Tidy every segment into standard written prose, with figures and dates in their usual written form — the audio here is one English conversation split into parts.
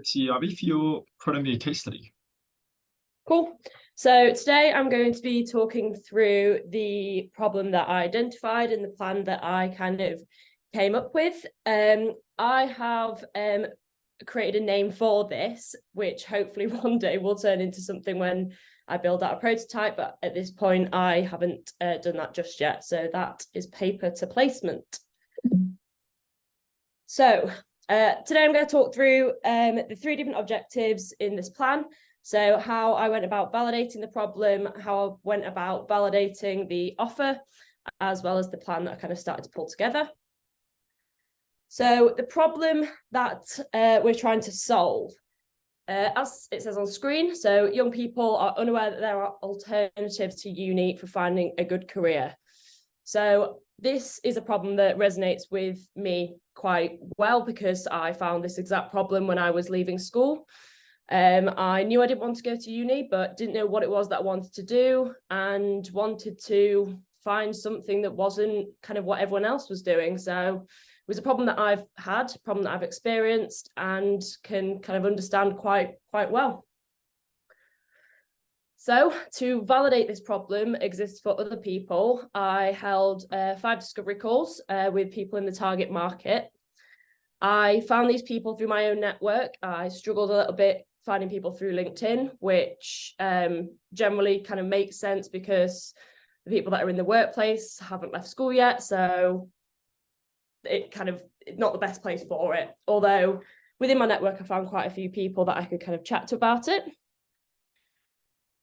to you, Abi, for your Prod MBA case study. Cool. So today I'm going to be talking through the problem that I identified and the plan that I kind of came up with. I have created a name for this, which hopefully one day will turn into something when I build out a prototype, but at this point I haven't done that just yet. So that is paper to placement. So today I'm going to talk through the three different objectives in this plan. So how I went about validating the problem, how I went about validating the offer, as well as the plan that I kind of started to pull together. So the problem that we're trying to solve, as it says on screen, so young people are unaware that there are alternatives to uni for finding a good career. So this is a problem that resonates with me quite well because I found this exact problem when I was leaving school. I knew I didn't want to go to uni, but didn't know what it was that I wanted to do and wanted to find something that wasn't kind of what everyone else was doing. So it was a problem that I've had, a problem that I've experienced and can kind of understand quite well. So to validate this problem exists for other people, I held 5 discovery calls with people in the target market. I found these people through my own network. I struggled a little bit finding people through LinkedIn, which generally kind of makes sense because the people that are in the workplace haven't left school yet. So it kind of not the best place for it. Although within my network, I found quite a few people that I could kind of chat to about it.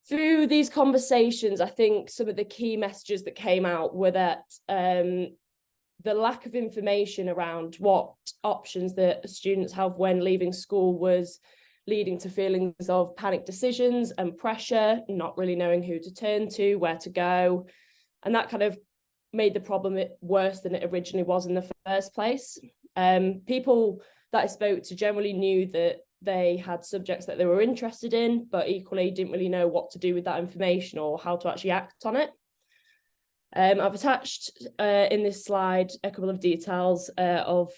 Through these conversations, I think some of the key messages that came out were that the lack of information around what options that students have when leaving school was leading to feelings of panic decisions and pressure, not really knowing who to turn to, where to go. And that kind of made the problem worse than it originally was in the first place. People that I spoke to generally knew that they had subjects that they were interested in, but equally didn't really know what to do with that information or how to actually act on it. I've attached in this slide a couple of details of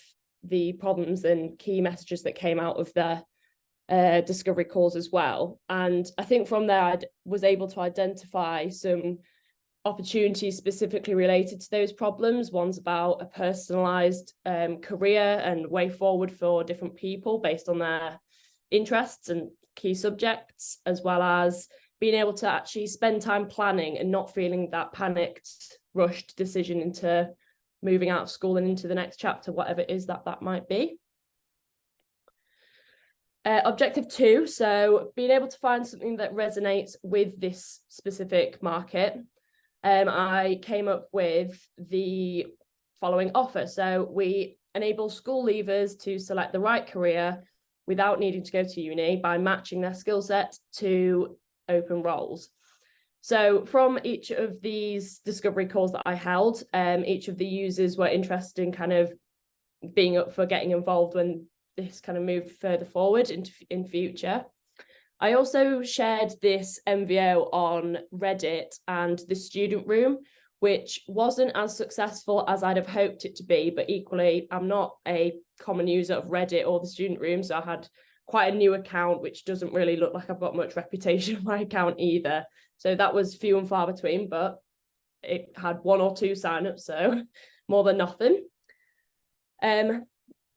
the problems and key messages that came out of their discovery calls as well. And I think from there, I was able to identify some opportunities specifically related to those problems. One's about a personalized career and way forward for different people based on their interests and key subjects, as well as being able to actually spend time planning and not feeling that panicked, rushed decision into moving out of school and into the next chapter, whatever it is that might be. Objective 2, so being able to find something that resonates with this specific market. I came up with the following offer. So we enable school leavers to select the right career without needing to go to uni by matching their skill set to open roles. So from each of these discovery calls that I held, each of the users were interested in kind of being up for getting involved when this kind of moved further forward in future. I also shared this MVO on Reddit and the student room, which wasn't as successful as I'd have hoped it to be, but equally, I'm not a common user of Reddit or the student room, so I had quite a new account, which doesn't really look like I've got much reputation on my account either. So that was few and far between, but it had 1 or 2 signups, so more than nothing.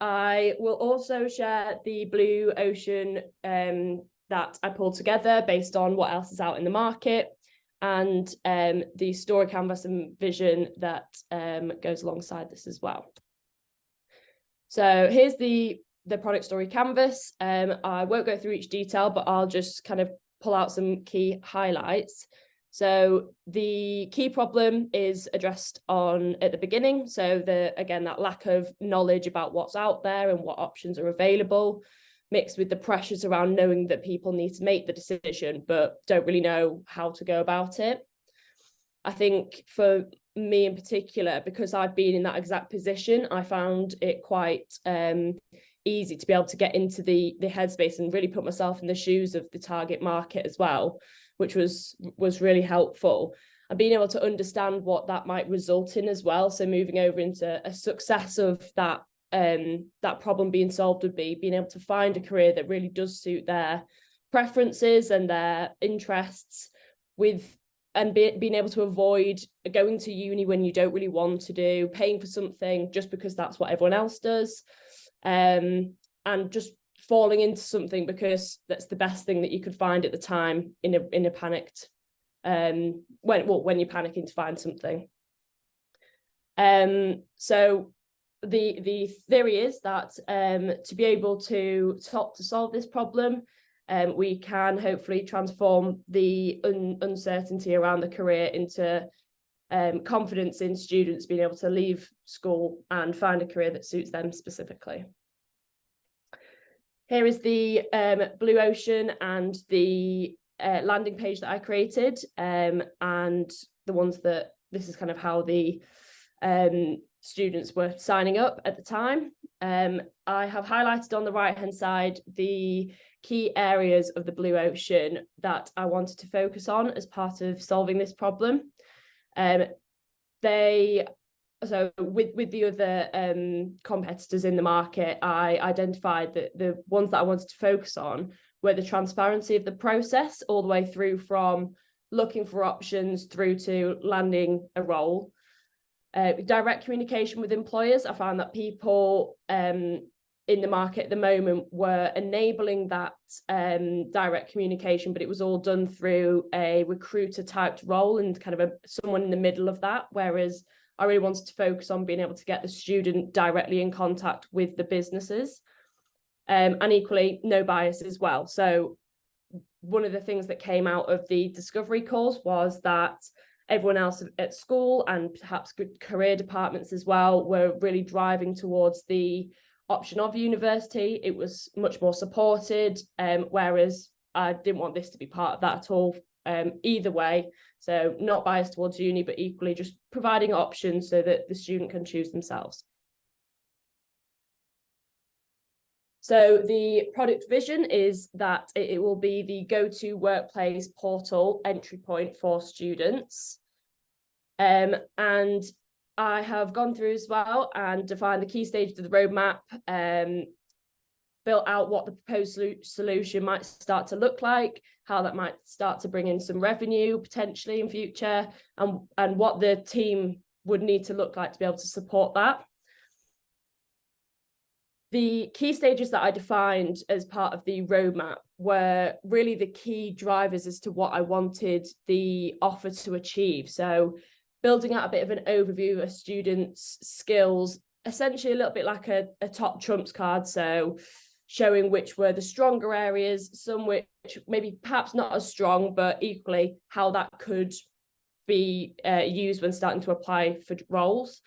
I will also share the blue ocean that I pulled together based on what else is out in the market, and the story canvas and vision that goes alongside this as well. So here's the product story canvas. I won't go through each detail, but I'll just kind of pull out some key highlights. So the key problem is addressed at the beginning. So again, that lack of knowledge about what's out there and what options are available, mixed with the pressures around knowing that people need to make the decision, but don't really know how to go about it. I think for me in particular, because I've been in that exact position, I found it quite easy to be able to get into the headspace and really put myself in the shoes of the target market as well, which was really helpful. And being able to understand what that might result in as well. So moving over into a success of that that problem being solved would be being able to find a career that really does suit their preferences and their interests, being able to avoid going to uni when you don't really want to do, paying for something just because that's what everyone else does, and just falling into something because that's the best thing that you could find at the time in a panicked when you're panicking to find something. So the theory is that to be able to solve this problem, we can hopefully transform the uncertainty around the career into confidence in students being able to leave school and find a career that suits them specifically. Here is the Blue Ocean and the landing page that I created, and the ones that this is kind of how the students were signing up at the time. I have highlighted on the right hand side the key areas of the Blue Ocean that I wanted to focus on as part of solving this problem. So with the other competitors in the market, I identified that the ones that I wanted to focus on were the transparency of the process all the way through from looking for options through to landing a role. Direct communication with employers. I found that people in the market at the moment were enabling that direct communication, but it was all done through a recruiter typed role and kind of someone in the middle of that, whereas I really wanted to focus on being able to get the student directly in contact with the businesses, and equally no bias as well. So one of the things that came out of the discovery calls was that everyone else at school and perhaps good career departments as well were really driving towards the option of university. It was much more supported, whereas I didn't want this to be part of that at all, either way. So not biased towards uni, but equally just providing options so that the student can choose themselves. So the product vision is that it will be the go-to workplace portal entry point for students. And I have gone through as well and defined the key stages of the roadmap, built out what the proposed solution might start to look like, how that might start to bring in some revenue potentially in future, and what the team would need to look like to be able to support that. The key stages that I defined as part of the roadmap were really the key drivers as to what I wanted the offer to achieve. So building out a bit of an overview of a student's skills, essentially a little bit like a top trumps card. So showing which were the stronger areas, some which maybe perhaps not as strong, but equally how that could be used when starting to apply for roles.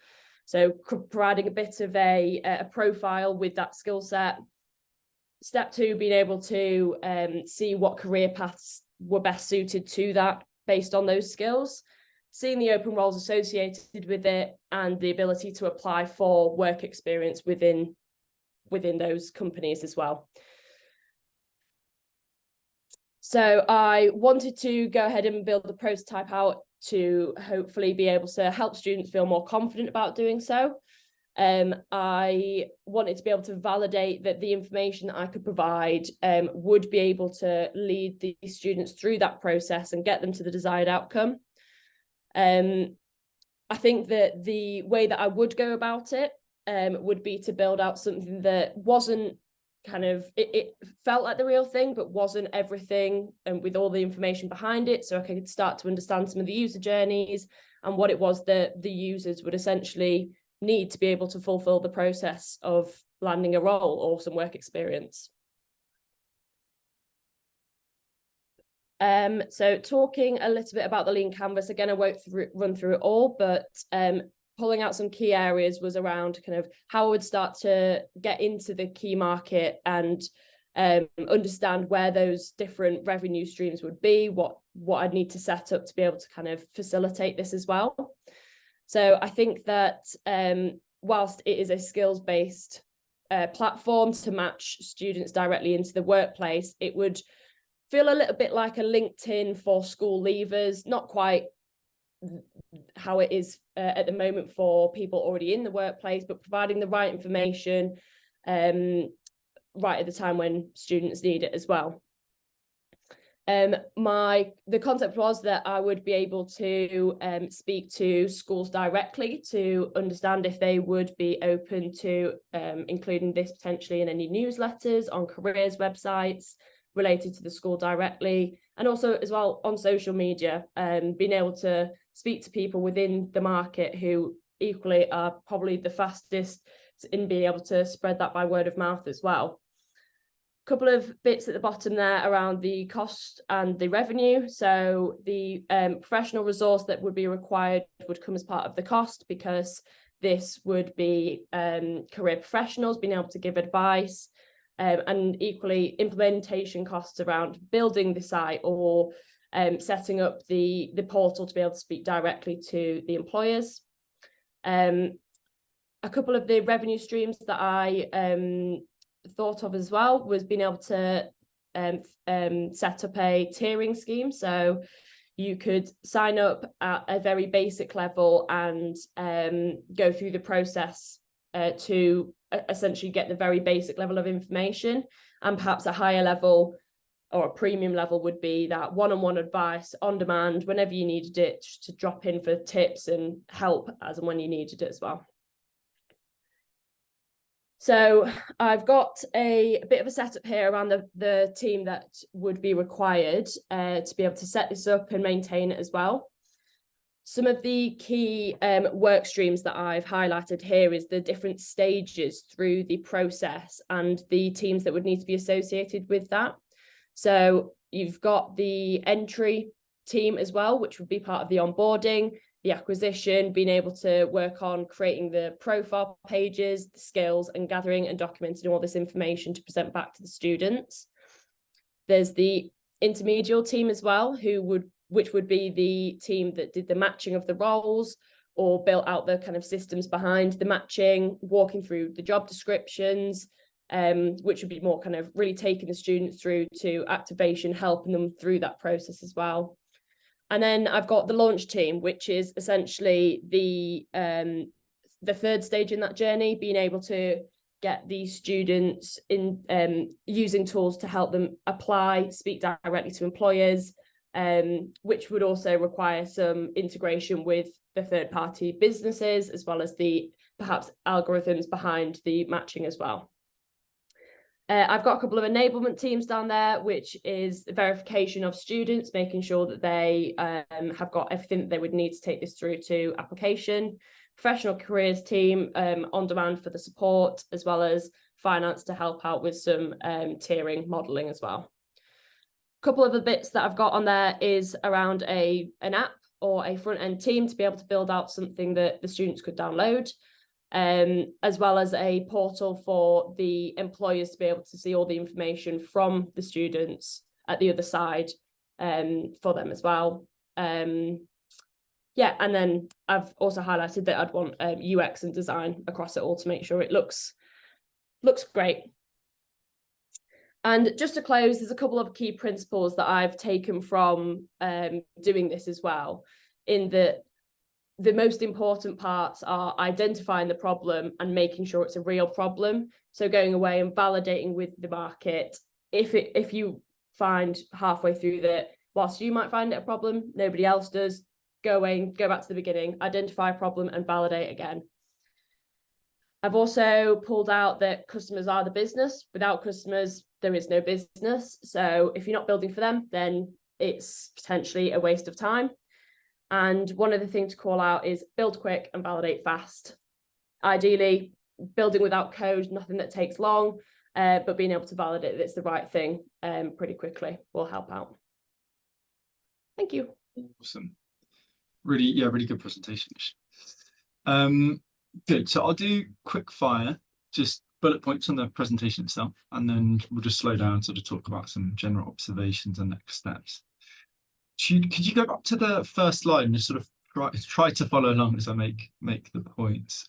So providing a bit of a profile with that skill set. Step 2, being able to see what career paths were best suited to that based on those skills, seeing the open roles associated with it, and the ability to apply for work experience within those companies as well. So I wanted to go ahead and build the prototype out to hopefully be able to help students feel more confident about doing so. I wanted to be able to validate that the information that I could provide would be able to lead the students through that process and get them to the desired outcome. I think that the way that I would go about it would be to build out something that wasn't kind of, it felt like the real thing, but wasn't everything, and with all the information behind it, so I could start to understand some of the user journeys and what it was that the users would essentially need to be able to fulfill the process of landing a role or some work experience. So talking a little bit about the Lean Canvas, again, I won't run through it all, but pulling out some key areas was around kind of how I would start to get into the key market and understand where those different revenue streams would be, what I'd need to set up to be able to kind of facilitate this as well. So I think that whilst it is a skills-based platform to match students directly into the workplace, it would feel a little bit like a LinkedIn for school leavers, not quite how it is at the moment for people already in the workplace, but providing the right information right at the time when students need it as well. The concept was that I would be able to speak to schools directly to understand if they would be open to including this potentially in any newsletters, on careers websites related to the school directly, and also as well on social media, being able to speak to people within the market who equally are probably the fastest in being able to spread that by word of mouth as well. Couple of bits at the bottom there around the cost and the revenue. So the professional resource that would be required would come as part of the cost, because this would be career professionals being able to give advice, and equally implementation costs around building the site or setting up the portal to be able to speak directly to the employers. A couple of the revenue streams that I thought of as well was being able to set up a tiering scheme. So you could sign up at a very basic level and go through the process to essentially get the very basic level of information, and perhaps a higher level or a premium level would be that one-on-one advice on demand whenever you needed it, to drop in for tips and help as and when you needed it as well. So I've got a bit of a setup here around the team that would be required to be able to set this up and maintain it as well. Some of the key work streams that I've highlighted here is the different stages through the process and the teams that would need to be associated with that. So you've got the entry team as well, which would be part of the onboarding, the acquisition, being able to work on creating the profile pages, the skills, and gathering and documenting all this information to present back to the students. There's the intermediate team as well, which would be the team that did the matching of the roles or built out the kind of systems behind the matching, walking through the job descriptions, which would be more kind of really taking the students through to activation, helping them through that process as well. And then I've got the launch team, which is essentially the third stage in that journey, being able to get these students in using tools to help them apply, speak directly to employers, which would also require some integration with the third-party businesses, as well as the perhaps algorithms behind the matching as well. I've got a couple of enablement teams down there, which is the verification of students, making sure that they have got everything that they would need to take this through to application. Professional careers team on demand for the support, as well as finance to help out with some tiering modelling as well. A couple of the bits that I've got on there is around an app or a front-end team to be able to build out something that the students could download. As well as a portal for the employers to be able to see all the information from the students at the other side for them as well. Yeah, and then I've also highlighted that I'd want UX and design across it all to make sure it looks great. And just to close, there's a couple of key principles that I've taken from doing this as well, in that the most important parts are identifying the problem and making sure it's a real problem. So going away and validating with the market. If you find halfway through that whilst you might find it a problem, nobody else does, go away and go back to the beginning, identify a problem and validate again. I've also pulled out that customers are the business. Without customers, there is no business. So if you're not building for them, then it's potentially a waste of time. And one of the things to call out is build quick and validate fast. Ideally, building without code, nothing that takes long, but being able to validate that it's the right thing pretty quickly will help out. Thank you. Awesome. Really good presentation. Good. So I'll do quick fire, just bullet points on the presentation itself, and then we'll just slow down and sort of talk about some general observations and next steps. Could you go back to the first slide and just sort of try to follow along as I make the points?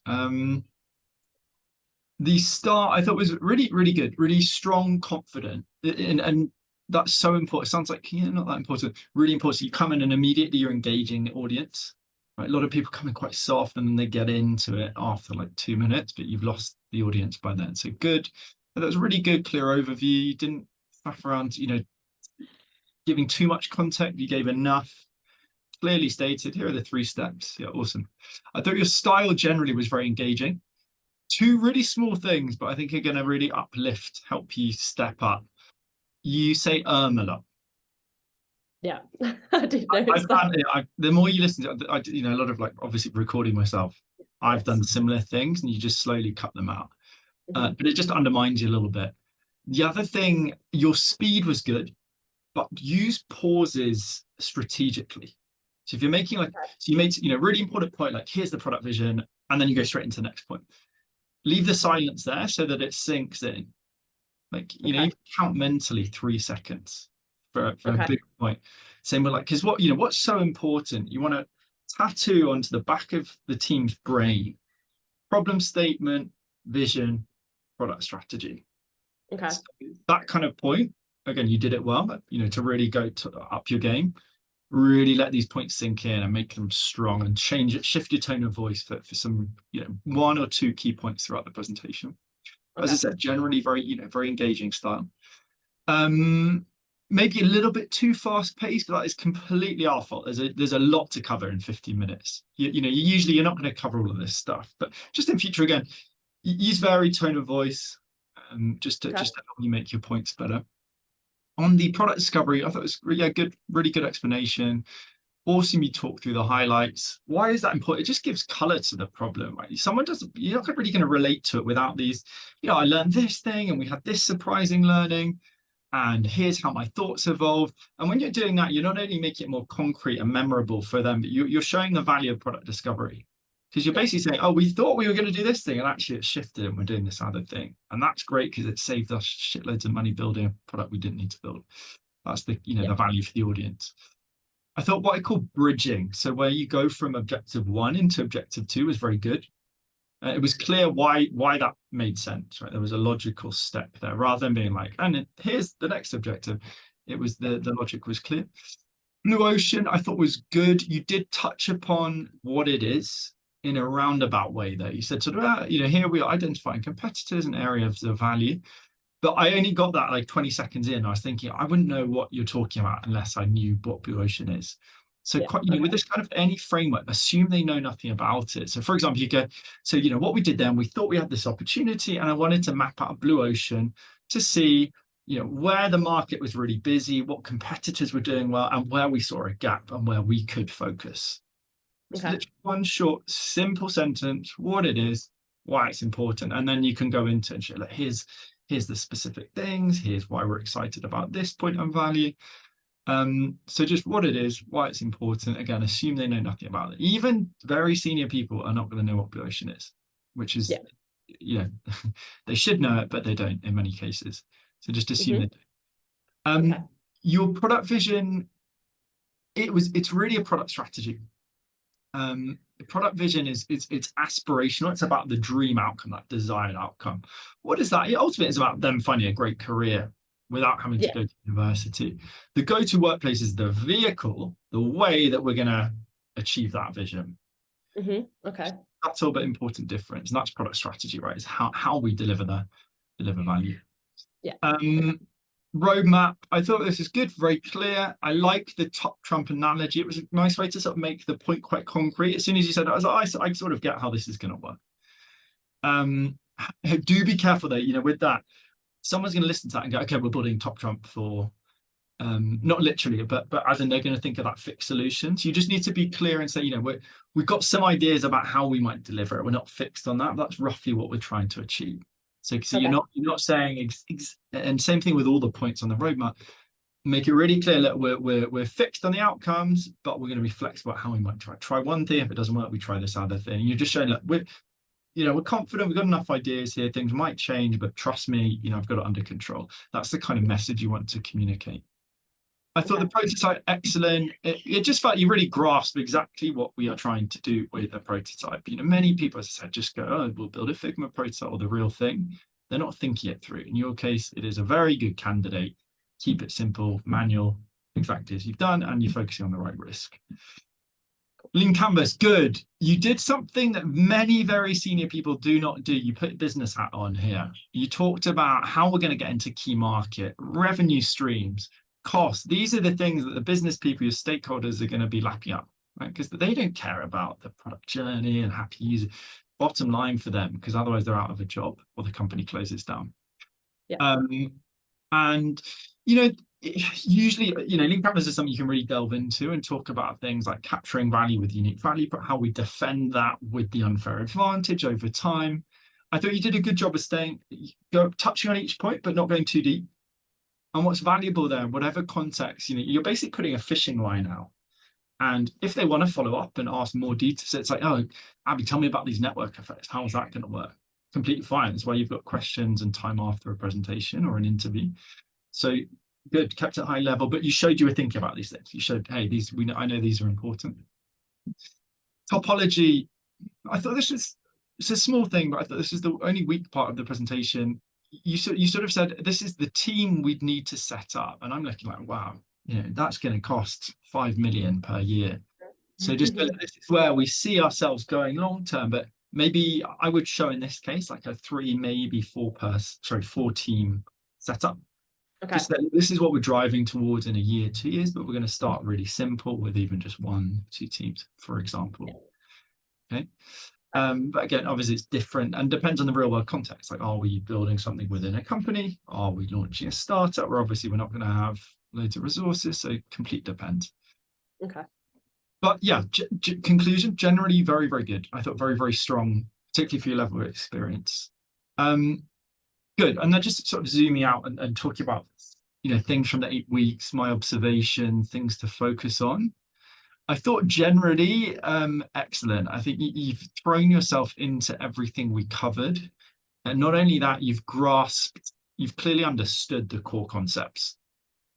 The start I thought was really good, really strong, confident, and that's so important. It sounds like not that important, really important. You come in and immediately you're engaging the audience. Right? A lot of people come in quite soft and then they get into it after like 2 minutes, but you've lost the audience by then. So good. That was a really good, clear overview. You didn't faff around, giving too much context. You gave enough. Clearly stated, here are the 3 steps. Yeah, awesome. I thought your style generally was very engaging. 2 really small things, but I think are going to really uplift, help you step up. You say a lot. Yeah, I did notice I've that. found it, the more you listen to, a lot of like obviously recording myself. I've Yes. done similar things, and you just slowly cut them out. Mhm. But it just undermines you a little bit. The other thing, your speed was good, but use pauses strategically. So if you're making like, so you made, really important point, like here's the product vision, and then you go straight into the next point. Leave the silence there so that it sinks in. Like, Okay. you count mentally 3 seconds for a Okay. big point. Same with like, because what's so important, you want to tattoo onto the back of the team's brain, problem statement, vision, product strategy. Okay. So that kind of point, again, you did it well, to really go up your game, really let these points sink in and make them strong and change it, shift your tone of voice for some, 1 or 2 key points throughout the presentation. As I Okay. said, generally very engaging style. Maybe a little bit too fast paced, but that is completely our fault. There's a lot to cover in 15 minutes. You're not going to cover all of this stuff, but just in future, again, use varied tone of voice, just to Okay. help you make your points better. On the product discovery, I thought it was really good explanation. Awesome, you talk through the highlights. Why is that important? It just gives color to the problem, right? You're not really going to relate to it without these, I learned this thing and we had this surprising learning, and here's how my thoughts evolved. And when you're doing that, you're not only making it more concrete and memorable for them, but you're showing the value of product discovery. Because you're Yeah. basically saying, oh, we thought we were going to do this thing, and actually it shifted and we're doing this other thing. And that's great because it saved us shitloads of money building a product we didn't need to build. That's the, Yeah. the value for the audience. I thought what I call bridging, so where you go from objective 1 into objective 2, was very good. It was clear why that made sense, right? There was a logical step there, rather than being like, and here's the next objective. It was the logic was clear. Blue Ocean, I thought was good. You did touch upon what it is in a roundabout way, though. You said sort of, here we are identifying competitors and areas of value. But I only got that like 20 seconds in. I was thinking, I wouldn't know what you're talking about unless I knew what Blue Ocean is. So Yeah. quite, Okay. with this kind of any framework, assume they know nothing about it. So for example, you go, so what we did then, we thought we had this opportunity and I wanted to map out a Blue Ocean to see, where the market was really busy, what competitors were doing well, and where we saw a gap and where we could focus. It's Okay. literally one short, simple sentence, what it is, why it's important, and then you can go into and show, like, here's the specific things, here's why we're excited about this point of value. So just what it is, why it's important. Again, assume they know nothing about it. Even very senior people are not going to know what Blue Ocean is, which is, they should know it, but they don't in many cases. So just assume they do. Okay. Your product vision, it's really a product strategy. The product vision is it's aspirational. It's about the dream outcome, that desired outcome. What is that? It ultimately is about them finding a great career without having to Yeah. go to university. The go-to workplace is the vehicle, the way that we're going to achieve that vision. Okay. That's all but important difference. And that's product strategy, right? It's how we deliver value. Yeah. Roadmap, I thought this is good, very clear. I like the top trump analogy. It was a nice way to sort of make the point quite concrete. As soon as you said it, I was like, I sort of get how this is going to work. Do be careful though, with that, someone's going to listen to that and go, okay, we're building top trump for, not literally, but as in they're going to think of that fixed solution. So you just need to be clear and say, we've got some ideas about how we might deliver it. We're not fixed on that. That's roughly what we're trying to achieve. So Okay. you're not saying, and same thing with all the points on the roadmap. Make it really clear that we're fixed on the outcomes, but we're going to be flexible about how we might try one thing. If it doesn't work, we try this other thing. And you're just showing that we're confident. We've got enough ideas here. Things might change, but trust me, I've got it under control. That's the kind of message you want to communicate. I thought the prototype excellent. It just felt you really grasped exactly what we are trying to do with a prototype. Many people, as I said, just go, oh, we'll build a Figma prototype or the real thing. They're not thinking it through. In your case, it is a very good candidate. Keep it simple, manual, exactly as you've done, and you're focusing on the right risk. Lean Canvas, good. You did something that many very senior people do not do. You put business hat on here. You talked about how we're going to get into key market, revenue streams, costs. These are the things that the business people, your stakeholders, are going to be lapping up, right? Because they don't care about the product journey and happy user. Bottom line for them, because otherwise they're out of a job or the company closes down. Yeah. And you know, usually, you know, lean canvas is something you can really delve into and talk about things like capturing value with unique value, but how we defend that with the unfair advantage over time. I thought you did a good job of touching on each point, but not going too deep. And what's valuable there, whatever context, you know, you're basically putting a fishing line out. And if they want to follow up and ask more details, it's like, oh, Abby, tell me about these network effects. How is that going to work? Completely fine. That's why you've got questions and time after a presentation or an interview. So good, kept it high level, but you showed you were thinking about these things. You showed, hey, I know these are important. Topology, I thought it's a small thing, but I thought this is the only weak part of the presentation. You sort of said, this is the team we'd need to set up. And I'm looking like, wow, you know, that's going to cost 5 million per year. So just this is where we see ourselves going long term, but maybe I would show in this case like a 3, maybe 4 team setup. Okay. Just that this is what we're driving towards in a year, 2 years, but we're going to start really simple with even just 1, 2 teams, for example. Okay. But again, obviously it's different and depends on the real world context. Like, are we building something within a company? Are we launching a startup? Or obviously we're not going to have loads of resources, so complete depends. Okay. But yeah, conclusion, generally very, very good. I thought very, very strong, particularly for your level of experience. Good. And then just sort of zooming out and talking about, you know, things from the 8 weeks, my observation, things to focus on. I thought generally excellent. I think you've thrown yourself into everything we covered. And not only that, you've clearly understood the core concepts.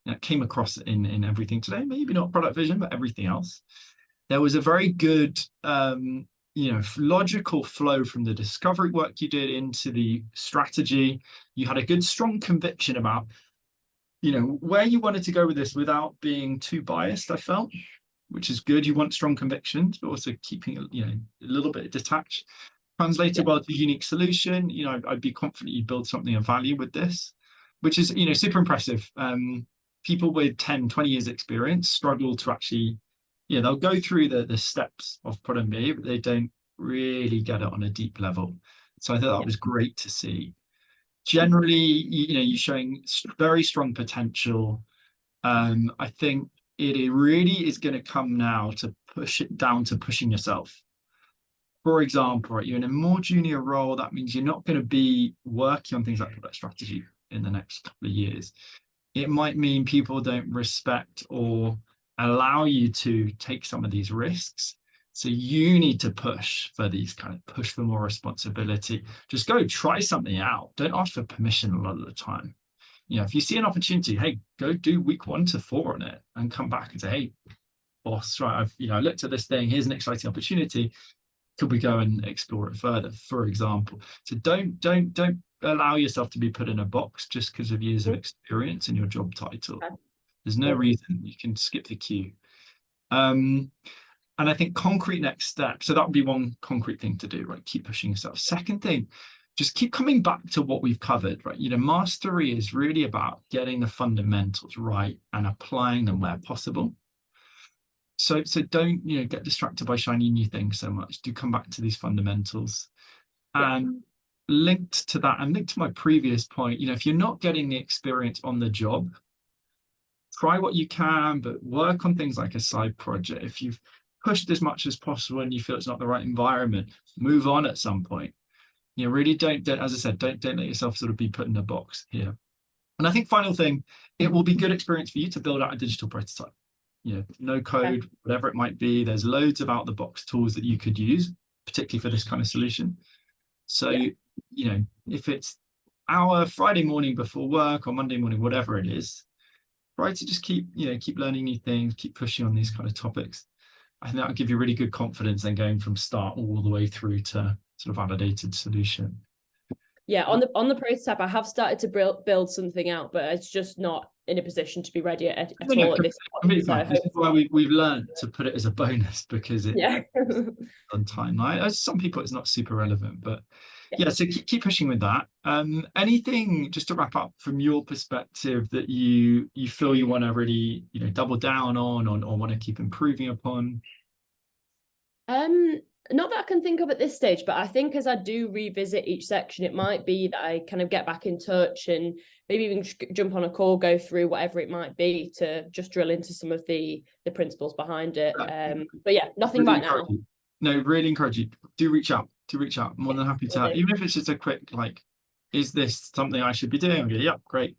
It came across in everything today, maybe not product vision, but everything else. There was a very good, you know, logical flow from the discovery work you did into the strategy. You had a good, strong conviction about, you know, where you wanted to go with this without being too biased, I felt, which is good. You want strong convictions, but also keeping, you know, a little bit detached. Translated well to a unique solution. You know, I'd be confident you build something of value with this, which is, you know, super impressive. People with 10, 20 years experience struggle to actually, yeah, they'll go through the steps of Prod MBA, but they don't really get it on a deep level. So I thought that was great to see. Generally, you know, you're showing very strong potential. I think it really is going to come now to push it down to pushing yourself. For example, right, you're in a more junior role. That means you're not going to be working on things like product strategy in the next couple of years. It might mean people don't respect or allow you to take some of these risks. So you need to push for more responsibility. Just go try something out. Don't ask for permission a lot of the time. You know, if you see an opportunity, hey, go do week 1 to 4 on it and come back and say, hey, boss, right, I looked at this thing. Here's an exciting opportunity. Could we go and explore it further, for example? So don't allow yourself to be put in a box just because of years of experience and your job title. There's no reason. You can skip the queue. And I think concrete next step. So that would be one concrete thing to do, right? Keep pushing yourself. Second thing, just keep coming back to what we've covered, right? You know, mastery is really about getting the fundamentals right and applying them where possible. So don't, you know, get distracted by shiny new things so much. Do come back to these fundamentals. And linked to that and linked to my previous point, you know, if you're not getting the experience on the job, try what you can, but work on things like a side project. If you've pushed as much as possible and you feel it's not the right environment, move on at some point. You know, really don't as I said, don't let yourself sort of be put in a box here. And I think final thing, it will be good experience for you to build out a digital prototype. You know, no code, whatever it might be. There's loads of out-the-box tools that you could use, particularly for this kind of solution. So, you know, if it's our Friday morning before work or Monday morning, whatever it is, try to just keep learning new things, keep pushing on these kind of topics. I think that'll give you really good confidence then going from start all the way through to sort of validated solution. Yeah, on the prototype, I have started to build something out, but it's just not in a position to be ready at all at this point. So this is why we've learned to put it as a bonus, because it's on timeline. Some people it's not super relevant, but yeah, so keep pushing with that. Anything just to wrap up from your perspective that you feel you want to really, you know, double down on or want to keep improving upon? Not that I can think of at this stage, but I think as I do revisit each section, it might be that I kind of get back in touch and maybe even jump on a call, go through whatever it might be to just drill into some of the principles behind it. But yeah, nothing really right now. No, really encourage you. Do reach out. More than happy to, even if it's just a quick, like, is this something I should be doing? Okay, yeah, great.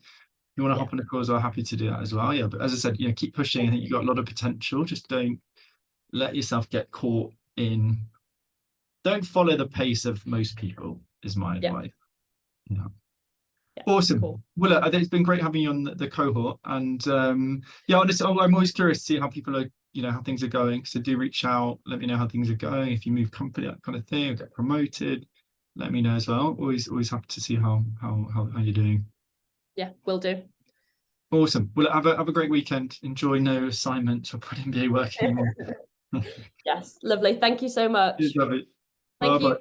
You want to hop on a call as well, happy to do that as well. Yeah, but as I said, you know, keep pushing. I think you've got a lot of potential. Just don't let yourself get caught in, don't follow the pace of most people, is my advice. Yeah. Awesome. Cool. Well, look, I think it's been great having you on the cohort, and yeah, honestly, I'm always curious to see how people are, you know, how things are going. So do reach out, let me know how things are going. If you move company, that kind of thing, or get promoted, let me know as well. Always happy to see how you're doing. Yeah, will do. Awesome. Well, have a great weekend. Enjoy no assignments or Prod MBA work anymore. Yes, lovely. Thank you so much. Love it. Thank Bye-bye. you.